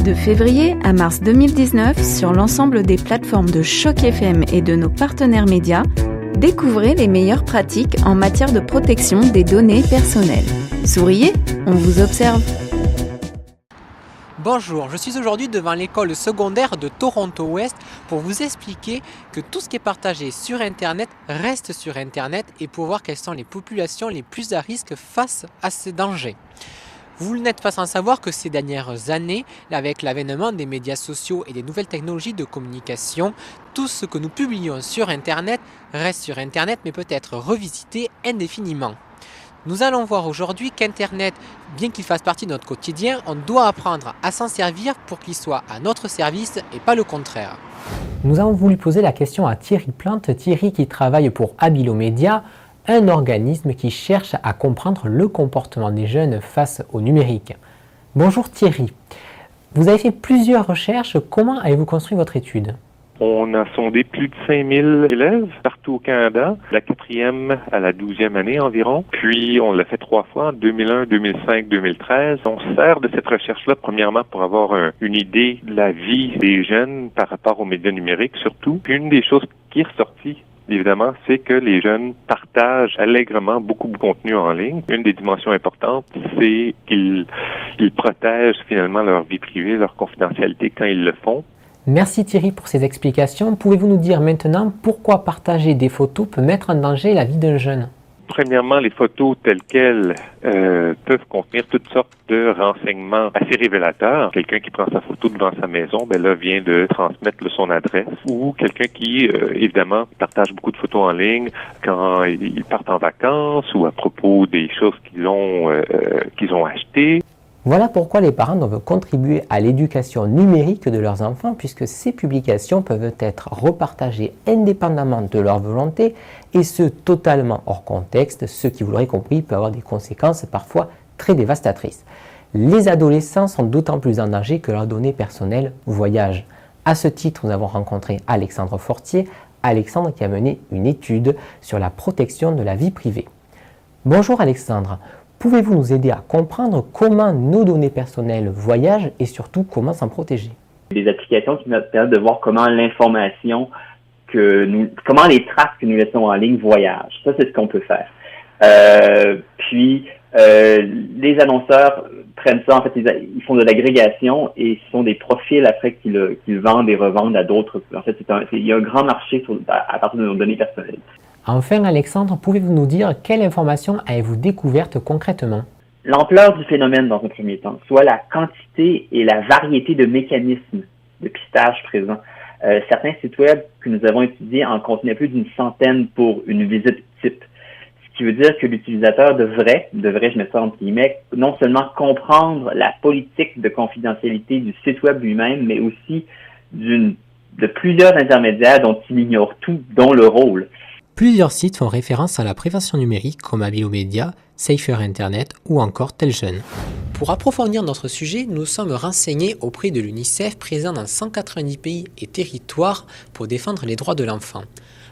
De février à mars 2019, sur l'ensemble des plateformes de Choc FM et de nos partenaires médias, découvrez les meilleures pratiques en matière de protection des données personnelles. Souriez, on vous observe. Bonjour, je suis aujourd'hui devant l'école secondaire de Toronto-Ouest pour vous expliquer que tout ce qui est partagé sur Internet reste sur Internet et pour voir quelles sont les populations les plus à risque face à ces dangers. Vous n'êtes pas sans savoir que ces dernières années, avec l'avènement des médias sociaux et des nouvelles technologies de communication, tout ce que nous publions sur Internet reste sur Internet mais peut être revisité indéfiniment. Nous allons voir aujourd'hui qu'Internet, bien qu'il fasse partie de notre quotidien, on doit apprendre à s'en servir pour qu'il soit à notre service et pas le contraire. Nous avons voulu poser la question à Thierry Plante, Thierry qui travaille pour Abilo Media, un organisme qui cherche à comprendre le comportement des jeunes face au numérique. Bonjour Thierry, vous avez fait plusieurs recherches, comment avez-vous construit votre étude ? On a sondé plus de 5000 élèves partout au Canada, la 4e à la 12e année environ. Puis on l'a fait 3 fois, en 2001, 2005, 2013. On se sert de cette recherche-là premièrement pour avoir une idée de la vie des jeunes par rapport aux médias numériques surtout. Puis une des choses qui est ressortie, évidemment, c'est que les jeunes partagent allègrement beaucoup de contenu en ligne. Une des dimensions importantes, c'est qu'ils protègent finalement leur vie privée, leur confidentialité quand ils le font. Merci Thierry pour ces explications. Pouvez-vous nous dire maintenant pourquoi partager des photos peut mettre en danger la vie d'un jeune ? Premièrement, les photos telles quelles peuvent contenir toutes sortes de renseignements assez révélateurs. Quelqu'un qui prend sa photo devant sa maison, vient de transmettre son adresse. Ou quelqu'un qui, évidemment, partage beaucoup de photos en ligne quand ils partent en vacances ou à propos des choses qu'ils ont achetées. Voilà pourquoi les parents doivent contribuer à l'éducation numérique de leurs enfants puisque ces publications peuvent être repartagées indépendamment de leur volonté et ce totalement hors contexte, ce qui, vous l'aurez compris, peut avoir des conséquences parfois très dévastatrices. Les adolescents sont d'autant plus en danger que leurs données personnelles voyagent. À ce titre, nous avons rencontré Alexandre Fortier, Alexandre qui a mené une étude sur la protection de la vie privée. Bonjour Alexandre. Pouvez-vous nous aider à comprendre comment nos données personnelles voyagent et surtout comment s'en protéger? Des applications qui nous permettent de voir comment l'information comment les traces que nous laissons en ligne voyagent. Ça, c'est ce qu'on peut faire. Les annonceurs prennent ça, en fait, ils font de l'agrégation et ce sont des profils après qu'ils vendent et revendent à d'autres. En fait, il y a un grand marché à partir de nos données personnelles. Enfin, Alexandre, pouvez-vous nous dire quelle information avez-vous découverte concrètement? L'ampleur du phénomène dans un premier temps, soit la quantité et la variété de mécanismes de pistage présents. Certains sites web que nous avons étudiés en contenaient plus d'une centaine pour une visite type. Ce qui veut dire que l'utilisateur devrait, je mets ça entre guillemets, non seulement comprendre la politique de confidentialité du site web lui-même, mais aussi de plusieurs intermédiaires dont il ignore tout, dont le rôle. Plusieurs sites font référence à la prévention numérique comme Abilo Media, Safer Internet ou encore Teljeune. Pour approfondir notre sujet, nous sommes renseignés auprès de l'UNICEF présent dans 190 pays et territoires pour défendre les droits de l'enfant.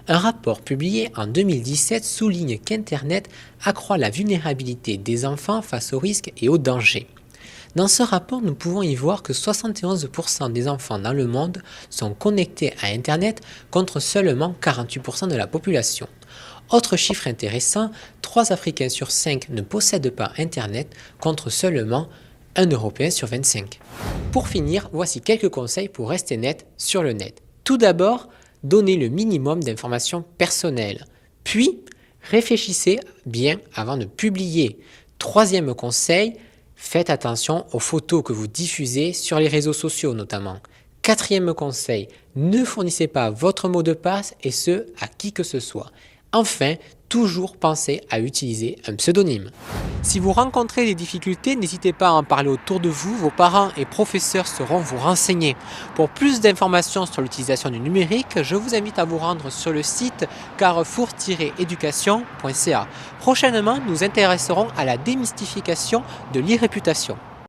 Un rapport publié en 2017 souligne qu'Internet accroît la vulnérabilité des enfants face aux risques et aux dangers. Dans ce rapport, nous pouvons y voir que 71% des enfants dans le monde sont connectés à Internet contre seulement 48% de la population. Autre chiffre intéressant, 3 Africains sur 5 ne possèdent pas Internet contre seulement 1 Européen sur 25. Pour finir, voici quelques conseils pour rester net sur le net. Tout d'abord, donnez le minimum d'informations personnelles. Puis, réfléchissez bien avant de publier. Troisième conseil, faites attention aux photos que vous diffusez sur les réseaux sociaux notamment. Quatrième conseil, ne fournissez pas votre mot de passe et ce, à qui que ce soit. Enfin, toujours pensez à utiliser un pseudonyme. Si vous rencontrez des difficultés, n'hésitez pas à en parler autour de vous. Vos parents et professeurs seront vous renseigner. Pour plus d'informations sur l'utilisation du numérique, je vous invite à vous rendre sur le site carrefour-education.ca. Prochainement, nous intéresserons à la démystification de l'e-réputation.